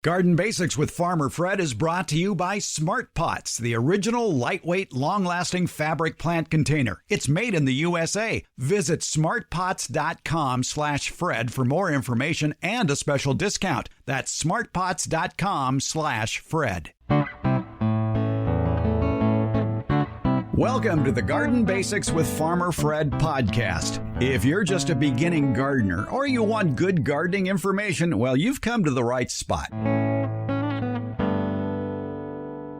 Garden Basics with Farmer Fred is brought to you by Smart Pots, the original lightweight, long-lasting fabric plant container. It's made in the USA. Visit smartpots.com/Fred for more information and a special discount. That's smartpots.com/Fred. Welcome to the Garden Basics with Farmer Fred podcast. If you're just a beginning gardener or you want good gardening information, well, you've come to the right spot.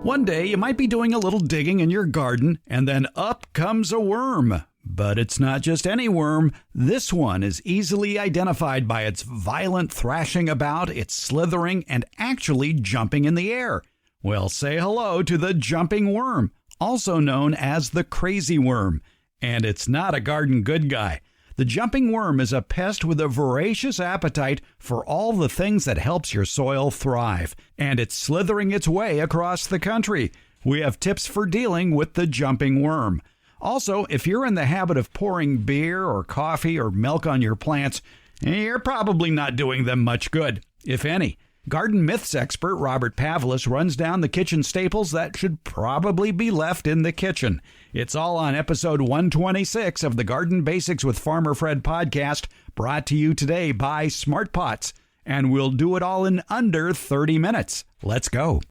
One day you might be doing a little digging in your garden and then up comes a worm. But it's not just any worm. This one is easily identified by its violent thrashing about, its slithering, and actually jumping in the air. Well, say hello to the jumping worm, also known as the crazy worm. And it's not a garden good guy. The jumping worm is a pest with a voracious appetite for all the things that helps your soil thrive, and it's slithering its way across the country. We have tips for dealing with the jumping worm. Also, if you're in the habit of pouring beer or coffee or milk on your plants, you're probably not doing them much good, if any. Garden Myths expert Robert Pavlis runs down the kitchen staples that should probably be left in the kitchen. It's all on episode 126 of the Garden Basics with Farmer Fred podcast, brought to you today by Smart Pots. And we'll do it all in under 30 minutes. Let's go.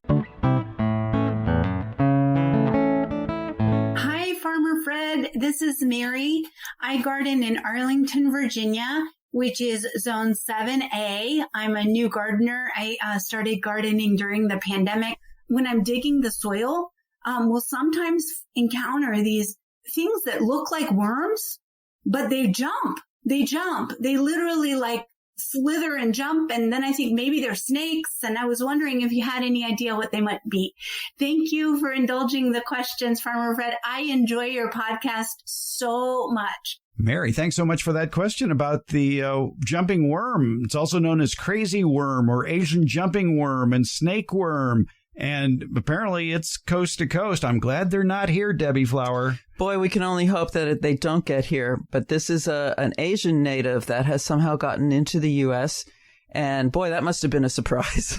Hi, Farmer Fred. This is Mary. I garden in Arlington, Virginia, which is zone 7A. I'm a new gardener. I started gardening during the pandemic. When I'm digging the soil, we'll sometimes encounter these things that look like worms, but they jump. They literally like slither and jump. And then I think maybe they're snakes. And I was wondering if you had any idea what they might be. Thank you for indulging the questions, Farmer Fred. I enjoy your podcast so much. Mary, thanks so much for that question about the jumping worm. It's also known as crazy worm or Asian jumping worm and snake worm. And apparently it's coast to coast. I'm glad they're not here, Debbie Flower. Boy, we can only hope that they don't get here. But this is an Asian native that has somehow gotten into the U.S., and boy, that must have been a surprise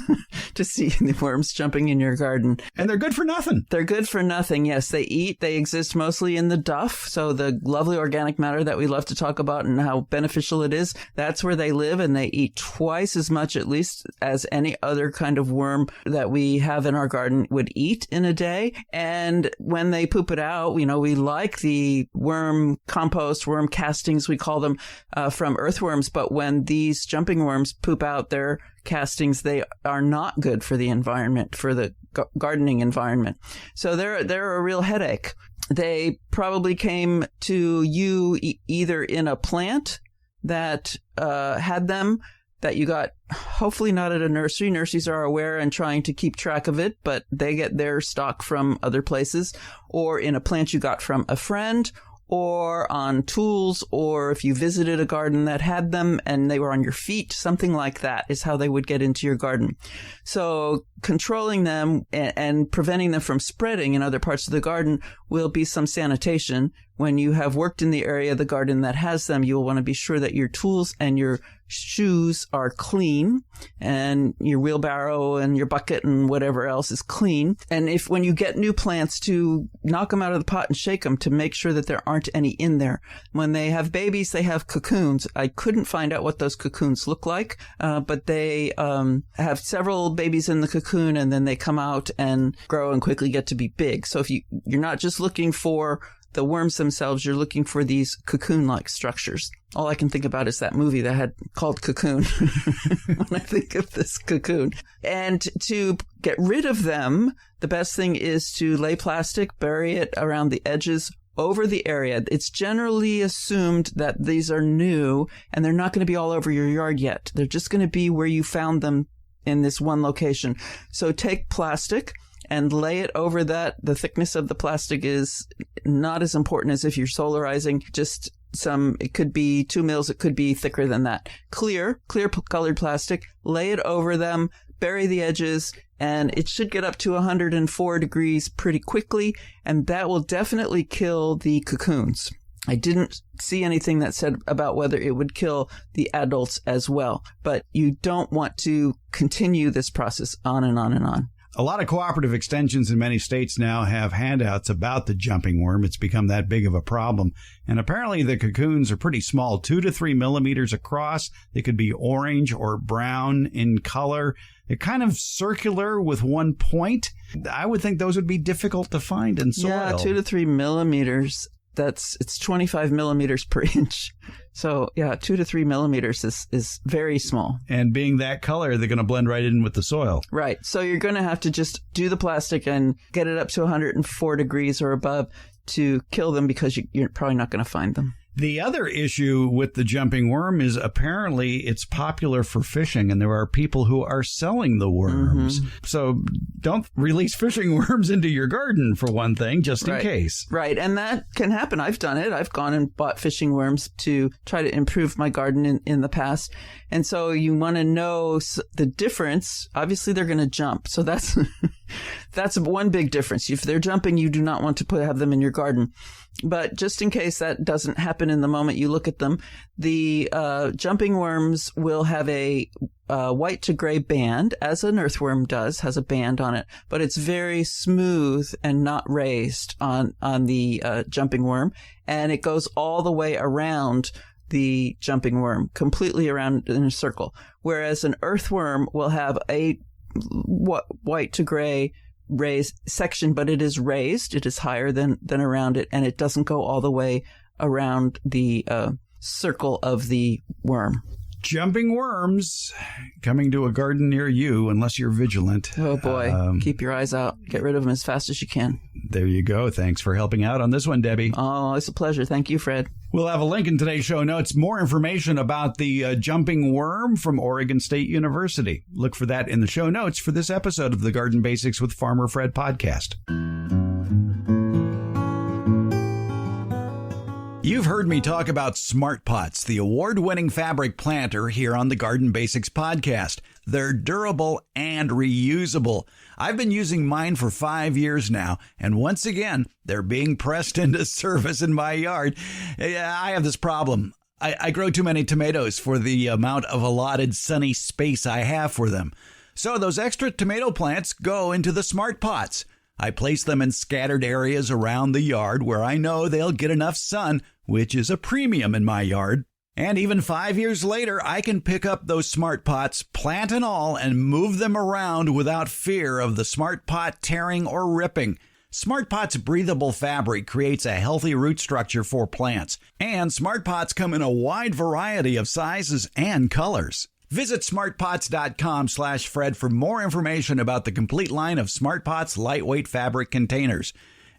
to see the worms jumping in your garden. And they're good for nothing. They're good for nothing. Yes, they exist mostly in the duff. So the lovely organic matter that we love to talk about and how beneficial it is, that's where they live. And they eat twice as much, at least, as any other kind of worm that we have in our garden would eat in a day. And when they poop it out, we like the worm compost, worm castings, we call them, from earthworms. But when these jumping worms poop out their castings, they are not good for the environment, for the gardening environment. So they're a real headache. They probably came to you either in a plant that had them, that you got hopefully not at a nursery. Nurseries are aware and trying to keep track of it, but they get their stock from other places, or in a plant you got from a friend, or on tools, or if you visited a garden that had them and they were on your feet, something like that is how they would get into your garden. So controlling them and preventing them from spreading in other parts of the garden will be some sanitation. When you have worked in the area of the garden that has them, you will want to be sure that your tools and your shoes are clean, and your wheelbarrow and your bucket and whatever else is clean. And when you get new plants, to knock them out of the pot and shake them to make sure that there aren't any in there. When they have babies, they have cocoons. I couldn't find out what those cocoons look like, but they have several babies in the cocoon, and then they come out and grow and quickly get to be big. So if you're not just looking for the worms themselves, you're looking for these cocoon-like structures. All I can think about is that movie that had called Cocoon when I think of this cocoon. And to get rid of them, the best thing is to lay plastic, bury it around the edges over the area. It's generally assumed that these are new and they're not going to be all over your yard yet. They're just going to be where you found them in this one location. So take plastic and lay it over that. The thickness of the plastic is not as important as if you're solarizing. Just it could be 2 mils, it could be thicker than that. Clear colored plastic, lay it over them, bury the edges, and it should get up to 104 degrees pretty quickly, and that will definitely kill the cocoons. I didn't see anything that said about whether it would kill the adults as well. But you don't want to continue this process on and on and on. A lot of cooperative extensions in many states now have handouts about the jumping worm. It's become that big of a problem. And apparently the cocoons are pretty small, 2 to 3 millimeters across. They could be orange or brown in color. They're kind of circular with one point. I would think those would be difficult to find in soil. Yeah, 2 to 3 millimeters. It's 25 millimeters per inch. So, yeah, 2 to 3 millimeters is very small. And being that color, they're going to blend right in with the soil. Right. So you're going to have to just do the plastic and get it up to 104 degrees or above to kill them, because you're probably not going to find them. The other issue with the jumping worm is apparently it's popular for fishing, and there are people who are selling the worms. Mm-hmm. So don't release fishing worms into your garden, for one thing, just in case. Right. And that can happen. I've done it. I've gone and bought fishing worms to try to improve my garden in the past. And so you want to know the difference. Obviously, they're going to jump. So that's that's one big difference. If they're jumping, you do not want to have them in your garden. But just in case that doesn't happen in the moment you look at them, the jumping worms will have a white to gray band, as an earthworm does, has a band on it, but it's very smooth and not raised on the jumping worm, and it goes all the way around the jumping worm, completely around in a circle, whereas an earthworm will have a white to gray raised section, but it is raised. It is higher than around it, and it doesn't go all the way around the circle of the worm. Jumping worms coming to a garden near you, unless you're vigilant. Oh, boy. Keep your eyes out. Get rid of them as fast as you can. There you go. Thanks for helping out on this one, Debbie. Oh, it's a pleasure. Thank you, Fred. We'll have a link in today's show notes. More information about the jumping worm from Oregon State University. Look for that in the show notes for this episode of the Garden Basics with Farmer Fred podcast. You've heard me talk about Smart Pots, the award-winning fabric planter here on the Garden Basics podcast. They're durable and reusable. I've been using mine for 5 years now, and once again, they're being pressed into service in my yard. I have this problem. I grow too many tomatoes for the amount of allotted sunny space I have for them. So those extra tomato plants go into the Smart Pots. I place them in scattered areas around the yard where I know they'll get enough sun, which is a premium in my yard. And even 5 years later, I can pick up those Smart Pots, plant and all, and move them around without fear of the Smart Pot tearing or ripping. Smart Pot's breathable fabric creates a healthy root structure for plants, and Smart Pots come in a wide variety of sizes and colors. Visit smartpots.com/Fred for more information about the complete line of Smart Pots lightweight fabric containers.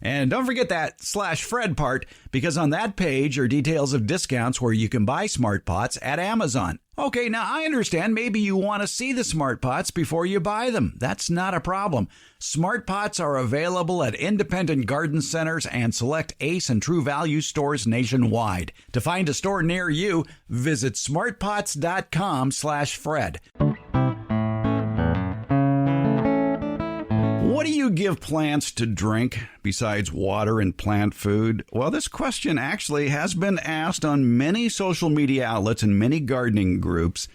And don't forget that /Fred part, because on that page are details of discounts where you can buy Smart Pots at Amazon. Okay, now I understand maybe you want to see the Smart Pots before you buy them. That's not a problem. Smart Pots are available at independent garden centers and select Ace and True Value stores nationwide. To find a store near you, visit smartpots.com/Fred. What do you give plants to drink besides water and plant food? Well, this question actually has been asked on many social media outlets and many gardening groups,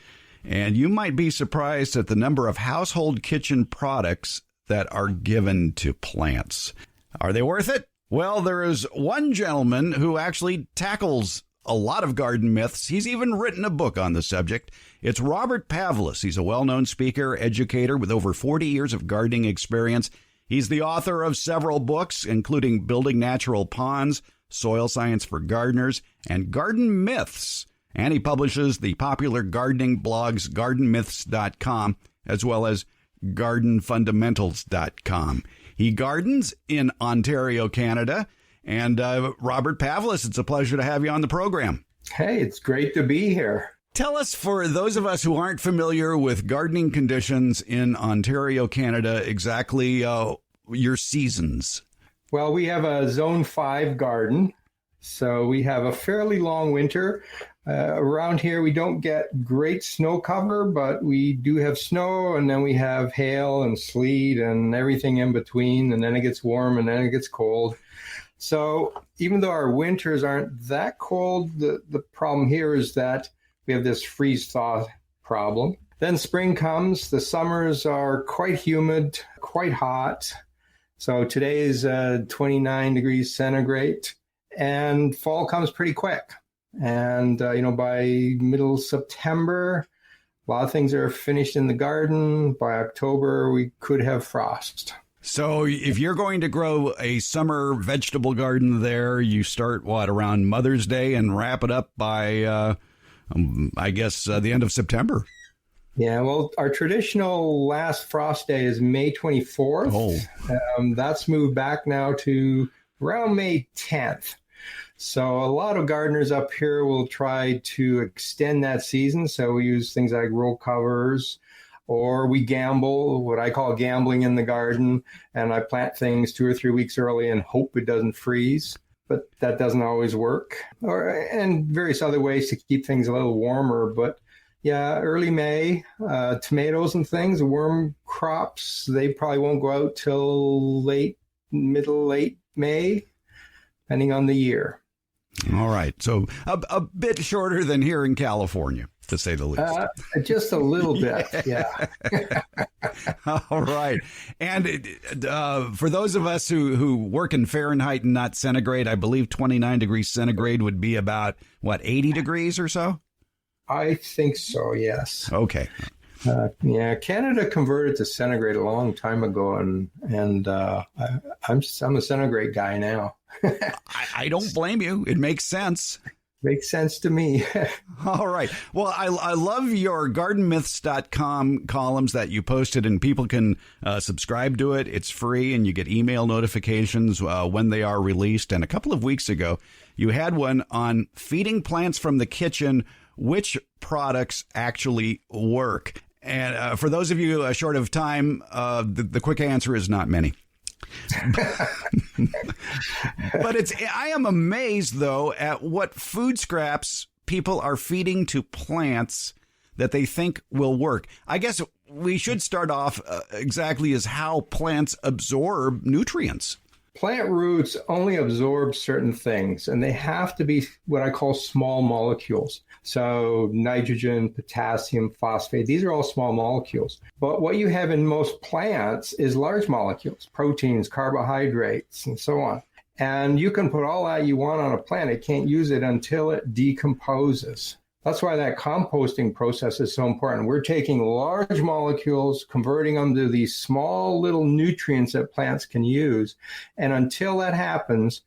and you might be surprised at the number of household kitchen products that are given to plants. Are they worth it? Well, there is one gentleman who actually tackles a lot of garden myths. He's even written a book on the subject. It's Robert Pavlis. He's a well-known speaker, educator with over 40 years of gardening experience. He's the author of several books, including Building Natural Ponds, Soil Science for Gardeners, and Garden Myths. And he publishes the popular gardening blogs gardenmyths.com, as well as gardenfundamentals.com. He gardens in Ontario, Canada. And Robert Pavlis, it's a pleasure to have you on the program. Hey, it's great to be here. Tell us, for those of us who aren't familiar with gardening conditions in Ontario, Canada, exactly your seasons. Well, we have a Zone 5 garden, so we have a fairly long winter. Around here, we don't get great snow cover, but we do have snow, and then we have hail and sleet and everything in between, and then it gets warm, and then it gets cold. So even though our winters aren't that cold, the problem here is that we have this freeze-thaw problem. Then spring comes. The summers are quite humid, quite hot. So today is 29 degrees centigrade, and fall comes pretty quick. And, by middle September, a lot of things are finished in the garden. By October, we could have frost. So if you're going to grow a summer vegetable garden there, you start, around Mother's Day and wrap it up by, the end of September? Yeah, well, our traditional last frost day is May 24th. Oh. That's moved back now to around May 10th. So a lot of gardeners up here will try to extend that season. So we use things like roll covers, or we gamble, what I call gambling in the garden. And I plant things 2 or 3 weeks early and hope it doesn't freeze. But that doesn't always work. And various other ways to keep things a little warmer. But yeah, early May, tomatoes and things, worm crops, they probably won't go out till late May, depending on the year. All right. So a bit shorter than here in California, to say the least. Just a little bit, yeah. All right. And for those of us who work in Fahrenheit and not centigrade, I believe 29 degrees centigrade would be about, 80 degrees or so? I think so, yes. Okay. Canada converted to centigrade a long time ago, and I'm a centigrade guy now. I don't blame you. It makes sense. Makes sense to me. All right. Well, I love your gardenmyths.com columns that you posted, and people can subscribe to it. It's free, and you get email notifications when they are released. And a couple of weeks ago, you had one on feeding plants from the kitchen, which products actually work. And for those of you short of time, the quick answer is not many. But I am amazed, though, at what food scraps people are feeding to plants that they think will work. I guess we should start off exactly as how plants absorb nutrients. Plant roots only absorb certain things, and they have to be what I call small molecules. So nitrogen, potassium, phosphate, these are all small molecules. But what you have in most plants is large molecules, proteins, carbohydrates, and so on. And you can put all that you want on a plant. It can't use it until it decomposes. That's why that composting process is so important. We're taking large molecules, converting them to these small little nutrients that plants can use. And until that happens,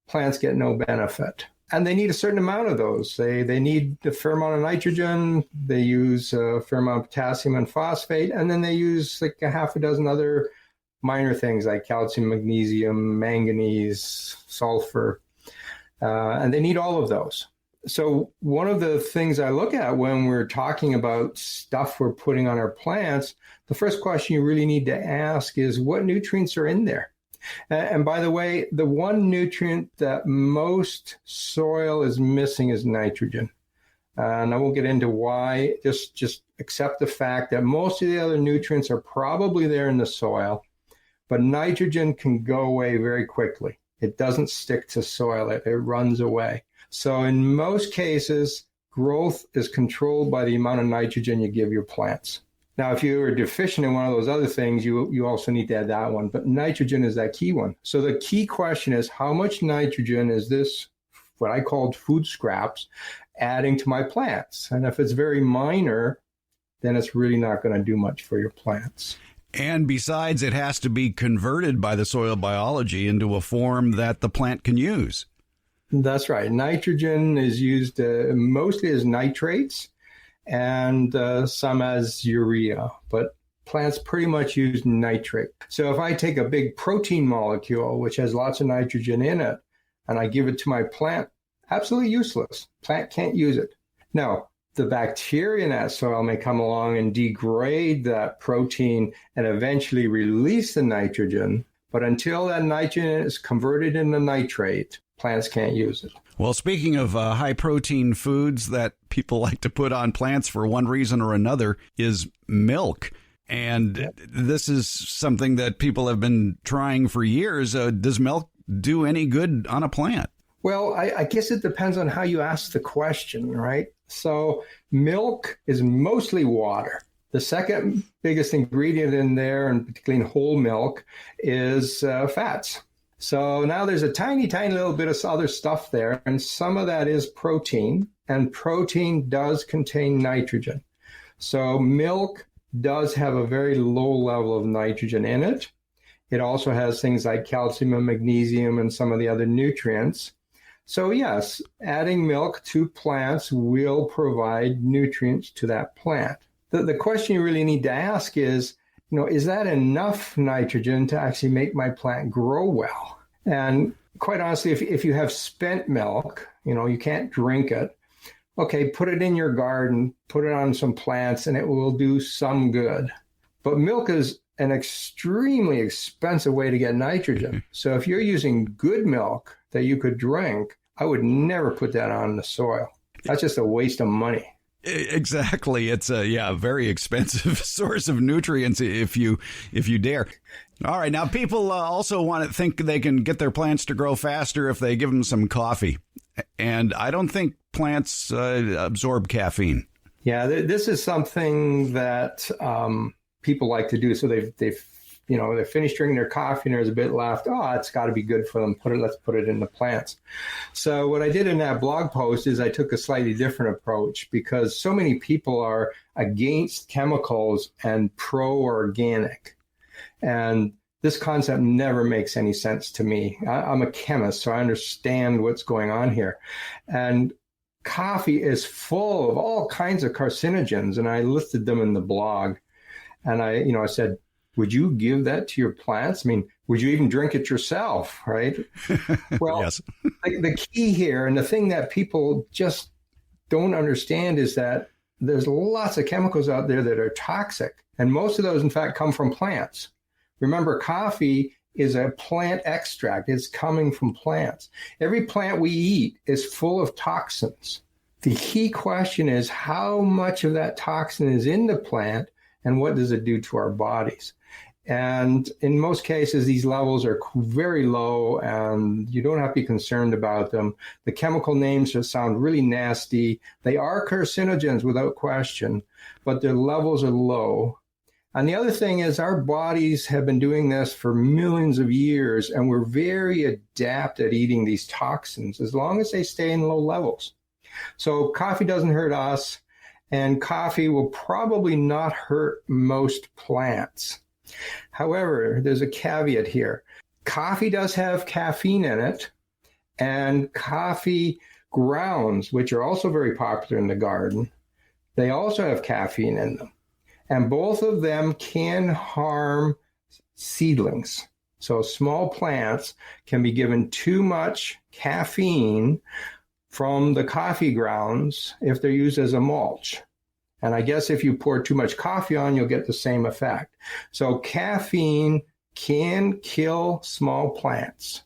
plants get no benefit. And they need a certain amount of those. They need a fair amount of nitrogen. They use a fair amount of potassium and phosphate. And then they use like a half a dozen other minor things like calcium, magnesium, manganese, sulfur. And they need all of those. So one of the things I look at when we're talking about stuff we're putting on our plants, the first question you really need to ask is what nutrients are in there? And by the way, the one nutrient that most soil is missing is nitrogen. And I won't get into why, just accept the fact that most of the other nutrients are probably there in the soil, but nitrogen can go away very quickly. It doesn't stick to soil, it runs away. So in most cases, growth is controlled by the amount of nitrogen you give your plants. Now, if you are deficient in one of those other things, you also need to add that one. But nitrogen is that key one. So the key question is, how much nitrogen is this, what I called food scraps, adding to my plants? And if it's very minor, then it's really not going to do much for your plants. And besides, it has to be converted by the soil biology into a form that the plant can use. That's right. Nitrogen is used mostly as nitrates and some as urea, but plants pretty much use nitrate. So if I take a big protein molecule, which has lots of nitrogen in it, and I give it to my plant, absolutely useless. Plant can't use it. Now, the bacteria in that soil may come along and degrade that protein and eventually release the nitrogen, but until that nitrogen is converted into nitrate, plants can't use it. Well, speaking of high protein foods that people like to put on plants for one reason or another is milk. And this is something that people have been trying for years. Does milk do any good on a plant? Well, I guess it depends on how you ask the question, right? So milk is mostly water. The second biggest ingredient in there, and particularly in whole milk, is fats. So now there's a tiny, tiny little bit of other stuff there, and some of that is protein, and protein does contain nitrogen. So milk does have a very low level of nitrogen in it. It also has things like calcium and magnesium and some of the other nutrients. So yes, adding milk to plants will provide nutrients to that plant. The question you really need to ask is, is that enough nitrogen to actually make my plant grow well? And quite honestly, if you have spent milk, you can't drink it. Okay, put it in your garden, put it on some plants, and it will do some good. But milk is an extremely expensive way to get nitrogen. So if you're using good milk that you could drink, I would never put that on the soil. That's just a waste of money. Exactly. It's a very expensive source of nutrients if you dare. All right. Now, people also want to think they can get their plants to grow faster if they give them some coffee. And I don't think plants absorb caffeine. Yeah, this is something that people like to do. So they've finished drinking their coffee and there's a bit left. Oh, it's got to be good for them. Let's put it in the plants. So what I did in that blog post is I took a slightly different approach because so many people are against chemicals and pro-organic. And this concept never makes any sense to me. I'm a chemist, so I understand what's going on here. And coffee is full of all kinds of carcinogens, and I listed them in the blog. And I said, would you give that to your plants? I mean, would you even drink it yourself, right? Well, yes. The key here, and the thing that people just don't understand is that there's lots of chemicals out there that are toxic. And most of those, in fact, come from plants. Remember, coffee is a plant extract. It's coming from plants. Every plant we eat is full of toxins. The key question is how much of that toxin is in the plant and what does it do to our bodies? And in most cases, these levels are very low and you don't have to be concerned about them. The chemical names just sound really nasty. They are carcinogens without question, but their levels are low. And the other thing is our bodies have been doing this for millions of years, and we're very adept at eating these toxins as long as they stay in low levels. So coffee doesn't hurt us, and coffee will probably not hurt most plants. However, there's a caveat here. Coffee does have caffeine in it, and coffee grounds, which are also very popular in the garden, they also have caffeine in them. And both of them can harm seedlings. So small plants can be given too much caffeine from the coffee grounds if they're used as a mulch. And I guess if you pour too much coffee on, you'll get the same effect. So caffeine can kill small plants,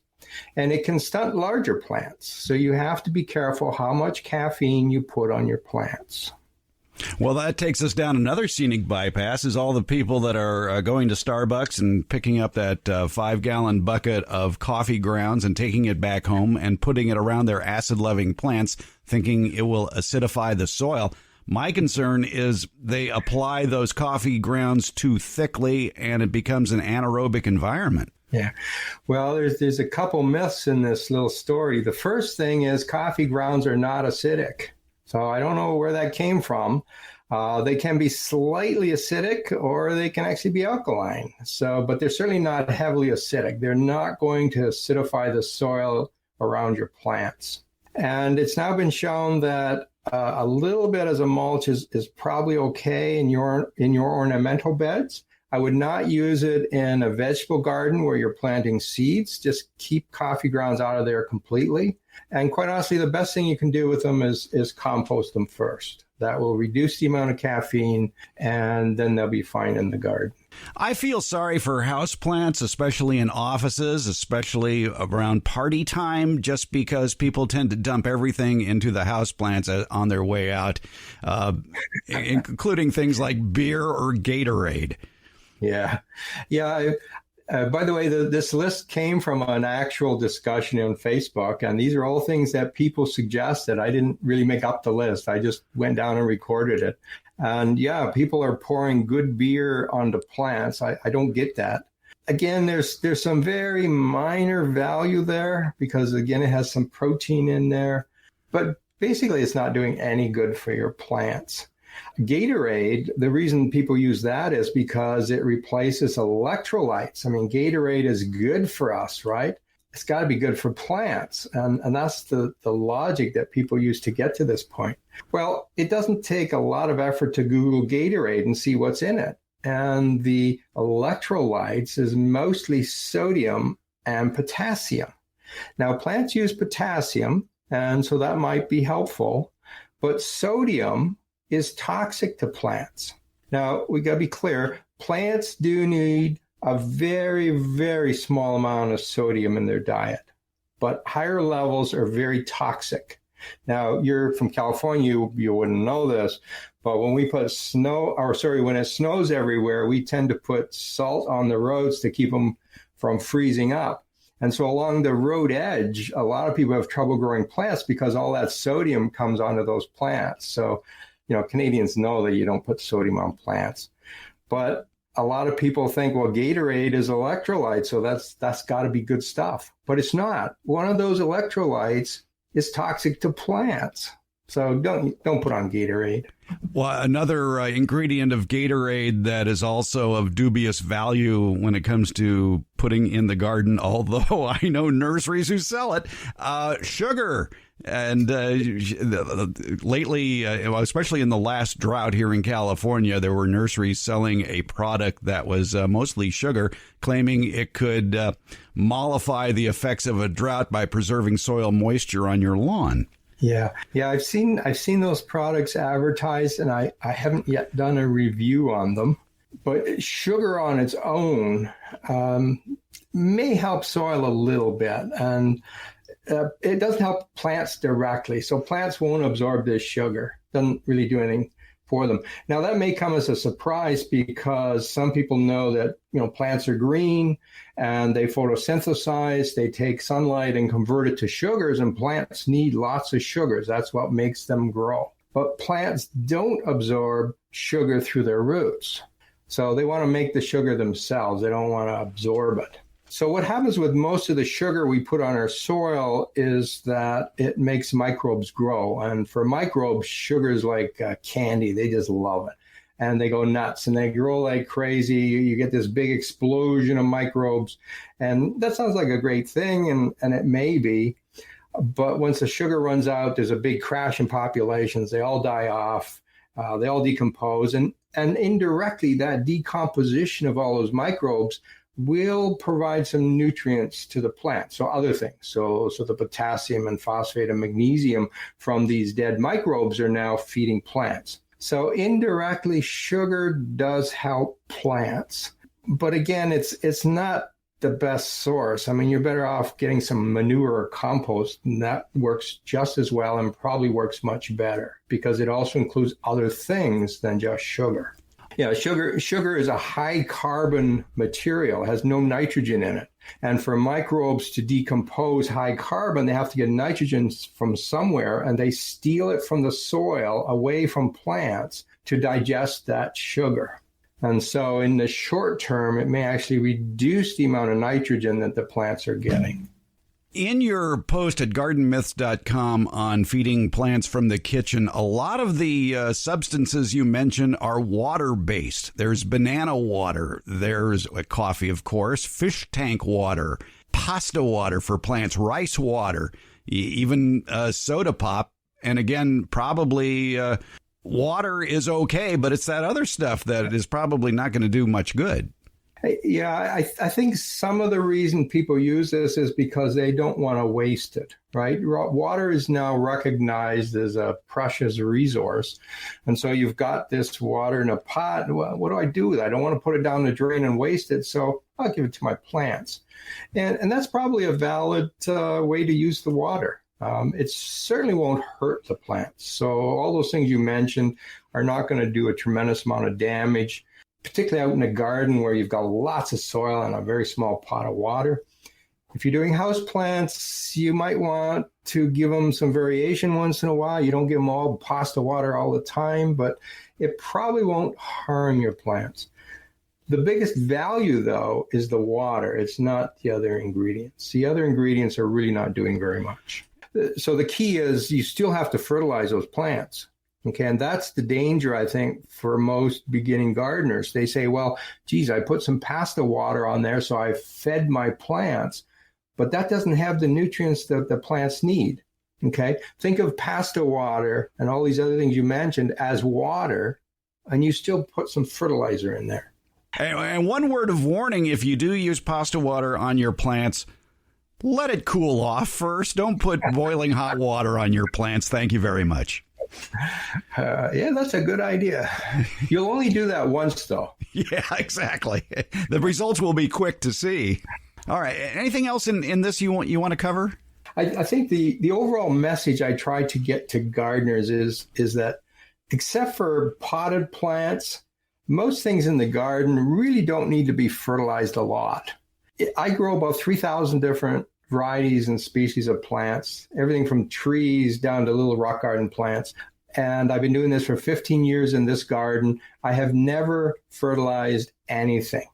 and it can stunt larger plants. So you have to be careful how much caffeine you put on your plants. Well, that takes us down another scenic bypass is all the people that are going to Starbucks and picking up that 5-gallon bucket of coffee grounds and taking it back home and putting it around their acid-loving plants, thinking it will acidify the soil. My concern is they apply those coffee grounds too thickly and it becomes an anaerobic environment. Yeah. Well, there's a couple myths in this little story. The first thing is coffee grounds are not acidic. So I don't know where that came from. They can be slightly acidic or they can actually be alkaline. But they're certainly not heavily acidic. They're not going to acidify the soil around your plants. And it's now been shown that a little bit as a mulch is probably okay in your ornamental beds. I would not use it in a vegetable garden where you're planting seeds. Just keep coffee grounds out of there completely. And quite honestly, the best thing you can do with them is compost them first. That will reduce the amount of caffeine, and then they'll be fine in the garden. I feel sorry for houseplants, especially in offices, especially around party time, just because people tend to dump everything into the houseplants on their way out, including things like beer or Gatorade. Yeah. By the way, this list came from an actual discussion on Facebook, and these are all things that people suggested. I didn't really make up the list. I just went down and recorded it. And yeah, people are pouring good beer onto plants. I don't get that. Again, there's some very minor value there because, again, it has some protein in there. But basically, it's not doing any good for your plants. Gatorade, the reason people use that is because it replaces electrolytes. I mean, Gatorade is good for us, right? It's got to be good for plants. And that's the logic that people use to get to this point. Well, it doesn't take a lot of effort to Google Gatorade and see what's in it. And the electrolytes is mostly sodium and potassium. Now, plants use potassium, and so that might be helpful. But sodium is toxic to plants. Now, we got to be clear, plants do need a very, very small amount of sodium in their diet, but higher levels are very toxic. Now, you're from California, you wouldn't know this, but when we put when it snows everywhere, we tend to put salt on the roads to keep them from freezing up. And so along the road edge, a lot of people have trouble growing plants because all that sodium comes onto those plants. So, Canadians know that you don't put sodium on plants. But a lot of people think, well, Gatorade is electrolyte, so that's got to be good stuff. But it's not. One of those electrolytes is toxic to plants. So don't put on Gatorade. Well, another ingredient of Gatorade that is also of dubious value when it comes to putting in the garden, although I know nurseries who sell it, sugar. And lately, especially in the last drought here in California, there were nurseries selling a product that was mostly sugar, claiming it could mollify the effects of a drought by preserving soil moisture on your lawn. Yeah, I've seen those products advertised, and I haven't yet done a review on them. But sugar on its own may help soil a little bit, and it doesn't help plants directly. So plants won't absorb this sugar. Doesn't really do anything for them. Now, that may come as a surprise because some people know that, plants are green and they photosynthesize, they take sunlight and convert it to sugars, and plants need lots of sugars. That's what makes them grow. But plants don't absorb sugar through their roots. So they want to make the sugar themselves. They don't want to absorb it. So what happens with most of the sugar we put on our soil is that it makes microbes grow. And for microbes, sugar is like candy. They just love it. And they go nuts and they grow like crazy. You get this big explosion of microbes. And that sounds like a great thing, and it may be. But once the sugar runs out, there's a big crash in populations. They all die off. They all decompose. And indirectly, that decomposition of all those microbes will provide some nutrients to the plant. So other things. So the potassium and phosphate and magnesium from these dead microbes are now feeding plants. So indirectly, sugar does help plants. But again, it's not the best source. I mean, you're better off getting some manure or compost, and that works just as well and probably works much better because it also includes other things than just sugar. Yeah, sugar is a high carbon material. It has no nitrogen in it. And for microbes to decompose high carbon, they have to get nitrogen from somewhere, and they steal it from the soil away from plants to digest that sugar. And so in the short term, it may actually reduce the amount of nitrogen that the plants are getting. In your post at gardenmyths.com on feeding plants from the kitchen, a lot of the substances you mention are water-based. There's banana water, there's coffee, of course, fish tank water, pasta water for plants, rice water, even soda pop. And again, probably water is okay, but it's that other stuff that is probably not going to do much good. Yeah, I think some of the reason people use this is because they don't want to waste it, right? Water is now recognized as a precious resource. And so you've got this water in a pot. Well, what do I do with it? I don't want to put it down the drain and waste it, so I'll give it to my plants. And that's probably a valid way to use the water. It certainly won't hurt the plants. So all those things you mentioned are not going to do a tremendous amount of damage. particularly out in a garden where you've got lots of soil and a very small pot of water. If you're doing house plants, you might want to give them some variation once in a while. You don't give them all pasta water all the time, but it probably won't harm your plants. The biggest value, though, is the water. It's not the other ingredients. The other ingredients are really not doing very much. So the key is you still have to fertilize those plants. Okay, and that's the danger, I think, for most beginning gardeners. They say, well, geez, I put some pasta water on there, so I fed my plants, but that doesn't have the nutrients that the plants need. Okay, think of pasta water and all these other things you mentioned as water, and you still put some fertilizer in there. And one word of warning, if you do use pasta water on your plants, let it cool off first. Don't put boiling hot water on your plants. Thank you very much. Yeah, that's a good idea. You'll only do that once, though. Yeah, exactly. The results will be quick to see. All right. Anything else in this you want to cover? I think the overall message I try to get to gardeners is that except for potted plants, most things in the garden really don't need to be fertilized a lot. I grow about 3,000 different varieties and species of plants, everything from trees down to little rock garden plants. And I've been doing this for 15 years in this garden. I have never fertilized anything.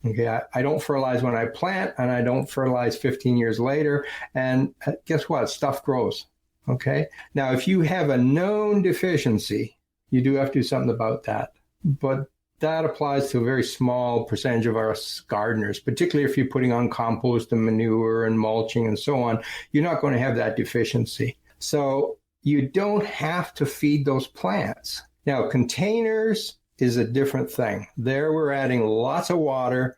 Okay, I don't fertilize when I plant, and I don't fertilize 15 years later. And guess what? Stuff grows. Okay. Now, if you have a known deficiency, you do have to do something about that. But that applies to a very small percentage of our gardeners, particularly if you're putting on compost and manure and mulching and so on. You're not going to have that deficiency. So you don't have to feed those plants. Now, containers is a different thing. There we're adding lots of water.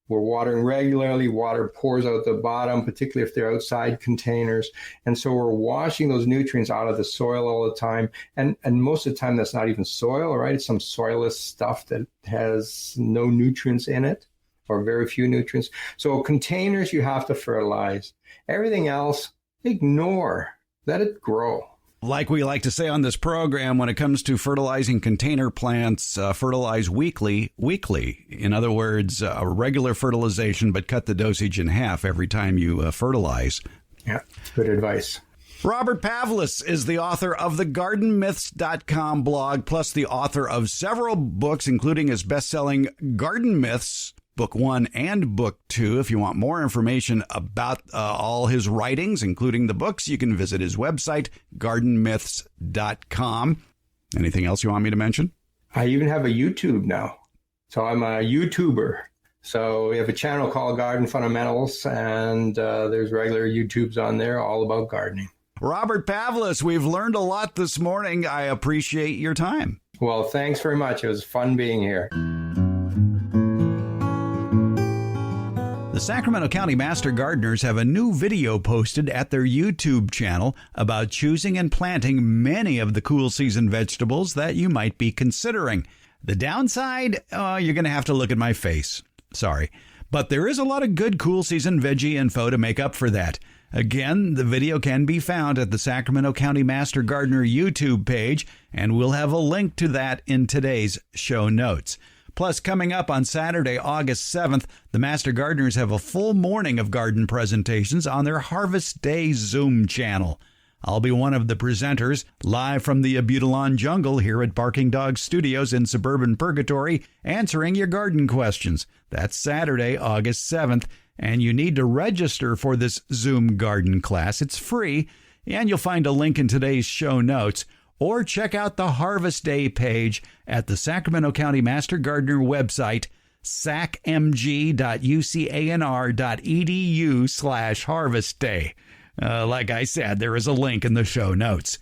We're watering regularly. Water pours out the bottom, particularly if they're outside containers. And so we're washing those nutrients out of the soil all the time. And most of the time, that's not even soil, right? It's some soilless stuff that has no nutrients in it or very few nutrients. So containers, you have to fertilize. Everything else, ignore. Let it grow. Like we like to say on this program, when it comes to fertilizing container plants, fertilize weekly. In other words, a regular fertilization, but cut the dosage in half every time you fertilize. Yeah, good advice. Robert Pavlis is the author of the GardenMyths.com blog, plus the author of several books, including his best-selling Garden Myths, Book 1 and Book 2. If you want more information about all his writings, including the books, you can visit his website, GardenMyths.com. Anything else you want me to mention? I even have a YouTube now. So I'm a YouTuber. So we have a channel called Garden Fundamentals, and there's regular YouTubes on there all about gardening. Robert Pavlis, we've learned a lot this morning. I appreciate your time. Well, thanks very much. It was fun being here. The Sacramento County Master Gardeners have a new video posted at their YouTube channel about choosing and planting many of the cool season vegetables that you might be considering. The downside, you're going to have to look at my face. Sorry. But there is a lot of good cool season veggie info to make up for that. Again, the video can be found at the Sacramento County Master Gardener YouTube page, and we'll have a link to that in today's show notes. Plus, coming up on Saturday, August 7th, the Master Gardeners have a full morning of garden presentations on their Harvest Day Zoom channel. I'll be one of the presenters, live from the Abutilon Jungle here at Barking Dog Studios in suburban Purgatory, answering your garden questions. That's Saturday, August 7th, and you need to register for this Zoom garden class. It's free, and you'll find a link in today's show notes. Or check out the Harvest Day page at the Sacramento County Master Gardener website, sacmg.ucanr.edu/Harvest Day. Like I said, there is a link in the show notes.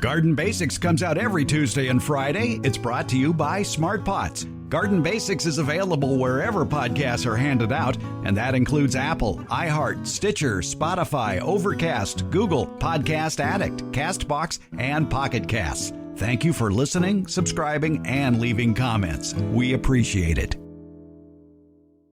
Garden Basics comes out every Tuesday and Friday. It's brought to you by Smart Pots. Garden Basics is available wherever podcasts are handed out, and that includes Apple, iHeart, Stitcher, Spotify, Overcast, Google, Podcast Addict, CastBox, and Pocket Casts. Thank you for listening, subscribing, and leaving comments. We appreciate it.